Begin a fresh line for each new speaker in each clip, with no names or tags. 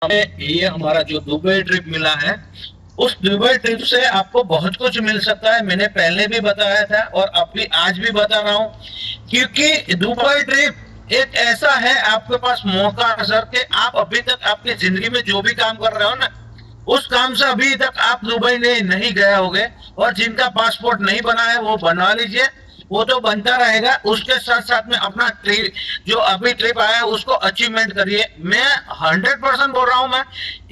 हमें ये हमारा जो दुबई ट्रिप मिला है, उस दुबई ट्रिप से आपको बहुत कुछ मिल सकता है। मैंने पहले भी बताया था और अभी आज भी बता रहा हूँ, क्योंकि दुबई ट्रिप एक ऐसा है आपके पास मौका सर कि आप अभी तक आपकी जिंदगी में जो भी काम कर रहे हो ना, उस काम से अभी तक आप दुबई नहीं गए होगे। और जिनका पासपोर्ट नहीं बना है वो बनवा लीजिए, वो तो बनता रहेगा। उसके साथ साथ में अपना ट्रिप, जो अभी ट्रिप आया है उसको अचीवमेंट करिए। मैं 100% बोल रहा हूँ। मैं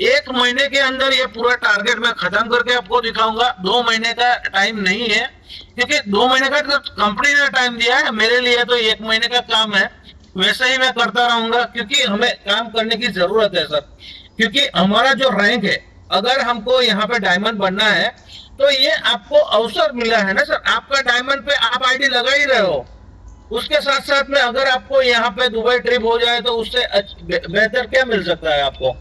1 महीने के अंदर ये पूरा टारगेट मैं खत्म करके आपको दिखाऊंगा। 2 महीने का टाइम नहीं है, क्योंकि 2 महीने का तो कंपनी ने टाइम दिया है, मेरे लिए तो 1 महीने का काम है। वैसे ही मैं करता रहूंगा, क्योंकि हमें काम करने की जरूरत है सर। क्योंकि हमारा जो रैंक है, अगर हमको यहाँ पे डायमंड बनना है, तो ये आपको अवसर मिला है ना सर। आपका डायमंड पे आप आईडी लगा ही रहे हो, उसके साथ साथ में अगर आपको यहाँ पे दुबई ट्रिप हो जाए तो उससे बेहतर क्या मिल सकता है आपको।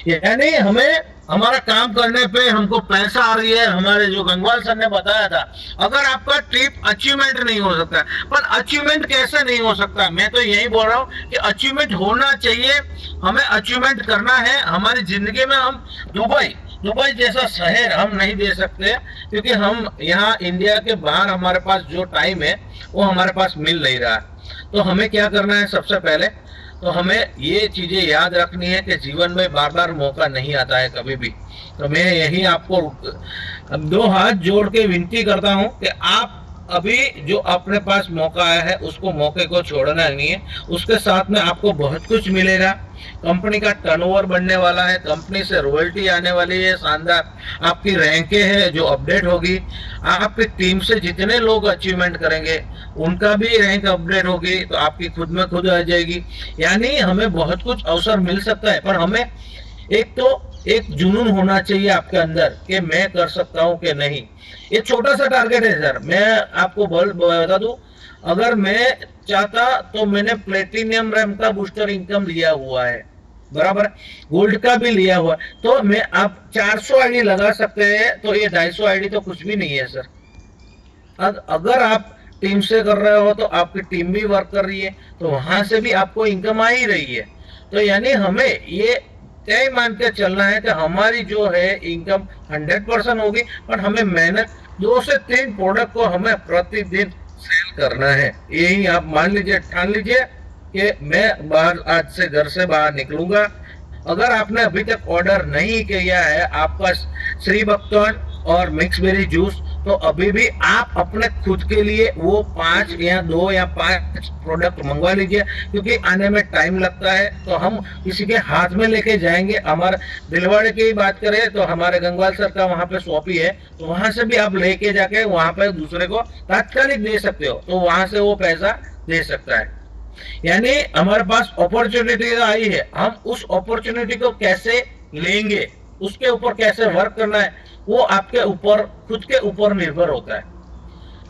यानी हमें हमारा काम करने पे हमको पैसा आ रही है। हमारे जो गंगवाल सर ने बताया था, अगर आपका ट्रिप अचीवमेंट नहीं हो सकता, पर अचीवमेंट कैसे नहीं हो सकता, मैं तो यही बोल रहा हूँ कि अचीवमेंट होना चाहिए। हमें अचीवमेंट करना है हमारी जिंदगी में। हम दुबई दुबई जैसा शहर हम नहीं दे सकते, क्योंकि हम यहाँ इंडिया के बाहर हमारे पास जो टाइम है वो हमारे पास मिल नहीं रहा। तो हमें क्या करना है, सबसे पहले तो हमें ये चीजें याद रखनी है कि जीवन में बार बार मौका नहीं आता है कभी भी। तो मैं यही आपको दो हाथ जोड़ के विनती करता हूँ कि आप अभी जो अपने पास मौका आया है उसको, मौके को छोड़ना नहीं है। उसके साथ में आपको बहुत कुछ मिलेगा। कंपनी का टर्नओवर बढ़ने वाला है, कंपनी से रॉयल्टी आने वाली है शानदार, आपकी रैंकें है जो अपडेट होगी, आपकी टीम से जितने लोग अचीवमेंट करेंगे उनका भी रैंक अपडेट होगी, तो आपकी खुद में खुद आ जाएगी। यानी हमें बहुत कुछ अवसर मिल सकता है, पर हमें एक तो एक जुनून होना चाहिए आपके अंदर कि मैं कर सकता हूं कि नहीं। ये छोटा सा टारगेट है सर। मैं आपको बता दूं, अगर मैं चाहता तो मैंने प्लेटिनियम रैम का बूस्टर इनकम लिया हुआ है, बराबर, गोल्ड का भी लिया हुआ है। तो मैं आप 400 आईडी लगा सकते हैं, तो ये 250 आईडी तो कुछ भी नहीं है सर। अगर आप टीम से कर रहे हो तो आपकी टीम भी वर्क कर रही है, तो वहां से भी आपको इनकम आ ही रही है। तो यानी हमें ये तय मान के चलना है कि हमारी जो है इनकम 100% होगी, पर हमें मेहनत 2 से 3 प्रोडक्ट को हमें प्रतिदिन सेल करना है। यही आप मान लीजिए, ठान लीजिए कि मैं बाहर आज से घर से बाहर निकलूंगा। अगर आपने अभी तक ऑर्डर नहीं किया है आपका श्री भक्तन और मिक्स बेरी जूस, तो अभी भी आप अपने खुद के लिए वो 2 या 5 प्रोडक्ट मंगवा लीजिए, क्योंकि आने में टाइम लगता है। तो हम किसी के हाथ में लेके जाएंगे। हमारे दिलवाड़े की बात करें तो हमारे गंगवाल सर का वहाँ पे शॉप ही है, तो वहां से भी आप लेके जाके वहां पे दूसरे को तात्कालिक दे सकते हो, तो वहां से वो पैसा दे सकता है। यानी हमारे पास अपॉर्चुनिटी आई है, हम उस अपॉर्चुनिटी को कैसे लेंगे, उसके ऊपर कैसे वर्क करना है, वो आपके ऊपर, खुद के ऊपर निर्भर होता है।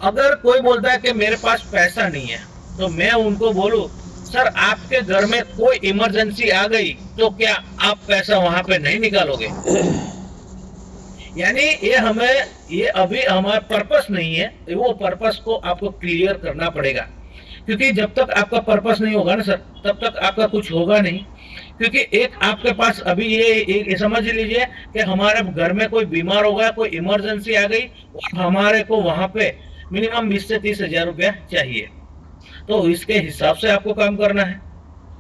अगर कोई बोलता है कि मेरे पास पैसा नहीं है, तो मैं उनको बोलूं, सर आपके घर में कोई इमरजेंसी आ गई तो क्या आप पैसा वहां पे नहीं निकालोगे। यानी ये अभी हमारा पर्पस नहीं है, वो पर्पस को आपको क्लियर करना पड़ेगा। क्योंकि जब तक आपका पर्पस नहीं होगा ना सर, तब तक आपका कुछ होगा नहीं। क्योंकि एक आपके पास अभी ये समझ लीजिए कि हमारे घर में कोई बीमार हो गया, कोई इमरजेंसी आ गई, और हमारे को वहां पे मिनिमम 20 से 30 हजार रुपया चाहिए, तो इसके हिसाब से आपको काम करना है,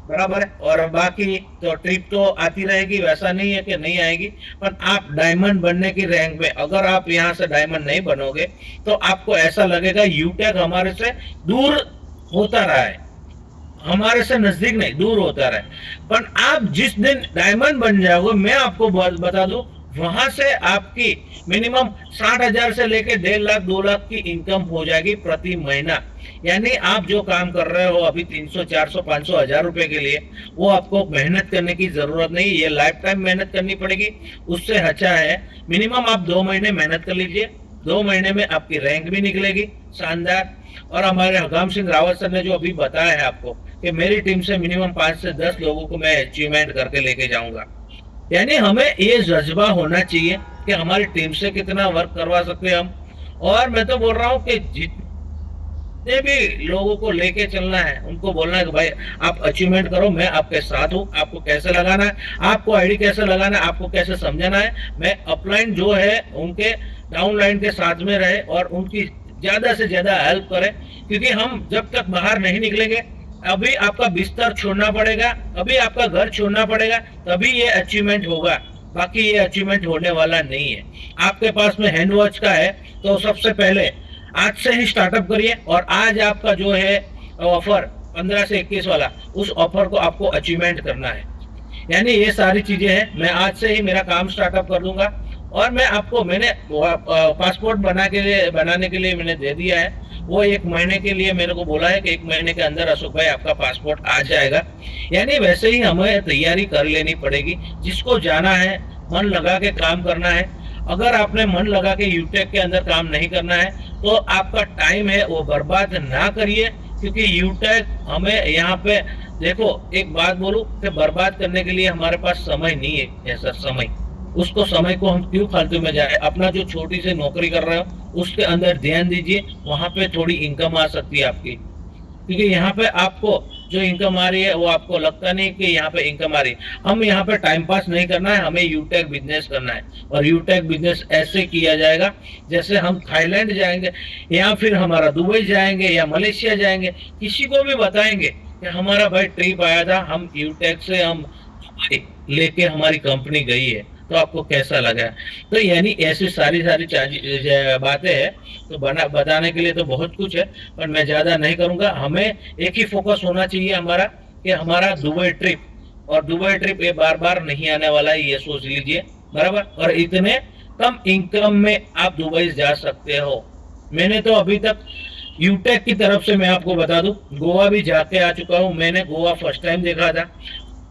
बराबर है। और बाकी तो ट्रिप तो आती रहेगी, वैसा नहीं है कि नहीं आएगी। पर आप डायमंड बनने की रैंक में, अगर आप यहाँ से डायमंड नहीं बनोगे तो आपको ऐसा लगेगा यूटेक हमारे से दूर होता रहा है, हमारे से नजदीक नहीं, दूर होता रहा है। पर आप जिस दिन डायमंड बन जाओगे, मैं आपको बता दूं, वहां से आपकी मिनिमम 60 हजार से लेकर 1.5 लाख 2 लाख की इनकम हो जाएगी प्रति महीना। यानी आप जो काम कर रहे हो अभी 300 400 500 हजार रुपए के लिए, वो आपको मेहनत करने की जरूरत नहीं, ये लाइफ टाइम मेहनत करनी पड़ेगी। उससे अच्छा है मिनिमम आप 2 महीने मेहनत कर लीजिए, 2 महीने में आपकी रैंक भी निकलेगी शानदार। और हमारे हकाम सिंह रावत सर ने जो अभी बताया है आपको कि मेरी टीम से मिनिमम 5 से 10 लोगों को मैं अचीवमेंट करके लेके जाऊंगा। यानी हमें ये जज्बा होना चाहिए कि हमारी टीम से कितना वर्क करवा सकते हैं हम। और मैं तो बोल रहा हूँ कि जितने भी लोगों को लेके चलना है उनको बोलना है कि भाई आप अचीवमेंट करो, मैं आपके साथ हूँ, आपको कैसे लगाना है, आपको आईडी कैसे लगाना है, आपको कैसे समझाना है, मैं अपलाइन जो है उनके डाउनलाइन के साथ में रहे और उनकी ज्यादा से ज्यादा हेल्प करें। क्योंकि हम जब तक बाहर नहीं निकलेंगे, अभी आपका बिस्तर छोड़ना पड़ेगा, अभी आपका घर छोड़ना पड़ेगा, तभी ये अचीवमेंट होगा, बाकी ये अचीवमेंट होने वाला नहीं है। आपके पास में हैंड वॉच का है तो सबसे पहले आज से ही स्टार्टअप करिए और आज आपका जो है ऑफर 15 से 21 वाला, उस ऑफर को आपको अचीवमेंट करना है। यानी ये सारी चीजें हैं, मैं आज से ही मेरा काम स्टार्टअप कर दूंगा और मैं आपको, मैंने पासपोर्ट बनाने के लिए मैंने दे दिया है, वो 1 महीने के लिए मेरे को बोला है कि 1 महीने के अंदर अशोक भाई आपका पासपोर्ट आ जाएगा। यानी वैसे ही हमें तैयारी कर लेनी पड़ेगी, जिसको जाना है मन लगा के काम करना है। अगर आपने मन लगा के यूटेक के अंदर काम नहीं करना है तो आपका टाइम है वो बर्बाद ना करिए, क्योंकि यूटेक हमें यहाँ पे, देखो एक बात बोलूं कि बर्बाद करने के लिए हमारे पास समय नहीं है सर, समय, उसको समय को हम क्यों फालतू में जाए, अपना जो छोटी सी नौकरी कर रहे हो उसके अंदर ध्यान दीजिए, वहां पे थोड़ी इनकम आ सकती है आपकी। क्योंकि यहाँ पे आपको जो इनकम आ रही है वो आपको लगता नहीं कि यहाँ पे इनकम आ रही है। हम यहाँ पे टाइम पास नहीं करना है, हमें यूटेक बिजनेस करना है। और यूटेक बिजनेस ऐसे किया जाएगा जैसे हम थाईलैंड जाएंगे या फिर हमारा दुबई जाएंगे या मलेशिया जाएंगे, किसी को भी बताएंगे कि हमारा भाई ट्रिप आया था, हम यूटेक से हम लेके हमारी कंपनी गई है, तो आपको कैसा लगा। तो यानी ऐसी सारी सारी बातें हैं, तो बताने के लिए तो बहुत कुछ है, पर मैं ज्यादा नहीं करूंगा। हमें एक ही फोकस होना चाहिए हमारा, कि हमारा दुबई ट्रिप, और दुबई ट्रिप ये बार बार नहीं आने वाला है, ये सोच लीजिए, बराबर। और इतने कम इनकम में आप दुबई जा सकते हो। मैंने तो अभी तक यूटेक की तरफ से मैं आपको बता दूं, गोवा भी जाके आ चुका हूं। मैंने गोवा फर्स्ट टाइम देखा था,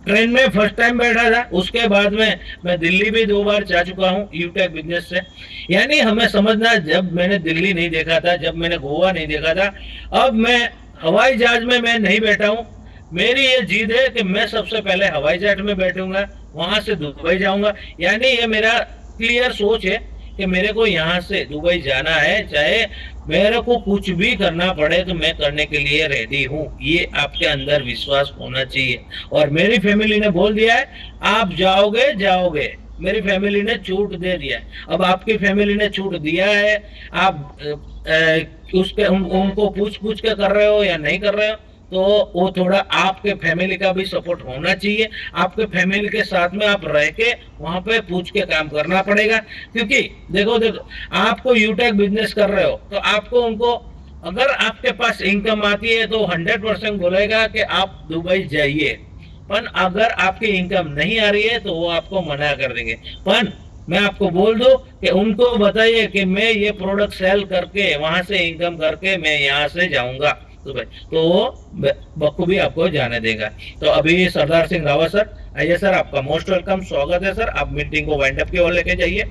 ट्रेन में फर्स्ट टाइम बैठा था, उसके बाद में मैं दिल्ली भी 2 बार जा चुका हूँ यूटेक बिजनेस से। यानी हमें समझना, जब मैंने दिल्ली नहीं देखा था, जब मैंने गोवा नहीं देखा था, अब मैं हवाई जहाज में मैं नहीं बैठा हूँ। मेरी ये जिद है कि मैं सबसे पहले हवाई जहाज में बैठूंगा, वहां से दुबई जाऊंगा। यानी ये मेरा क्लियर सोच है कि मेरे को यहाँ से दुबई जाना है, चाहे मेरे को कुछ भी करना पड़े तो मैं करने के लिए रेडी हूँ। ये आपके अंदर विश्वास होना चाहिए। और मेरी फैमिली ने बोल दिया है आप जाओगे जाओगे, मेरी फैमिली ने छूट दे दिया है। अब आपकी फैमिली ने छूट दिया है, आप उनको पूछ पूछ के कर रहे हो या नहीं कर रहे हो, तो वो थोड़ा आपके फैमिली का भी सपोर्ट होना चाहिए। आपके फैमिली के साथ में आप रह के वहां पे पूछ के काम करना पड़ेगा। क्योंकि देखो आपको यूटेक बिजनेस कर रहे हो तो आपको उनको, अगर आपके पास इनकम आती है तो 100% बोलेगा कि आप दुबई जाइए, पर अगर आपकी इनकम नहीं आ रही है तो वो आपको मना कर देंगे। पर मैं आपको बोल दूं कि उनको बताइए कि मैं ये प्रोडक्ट सेल करके वहां से इनकम करके मैं यहाँ से जाऊंगा तो वो बखूबी आपको जाने देगा। तो अभी सरदार सिंह रावत सर, आइए सर, आपका मोस्ट वेलकम, स्वागत है सर। आप मीटिंग को वाइंड अप की ओर लेके जाइए।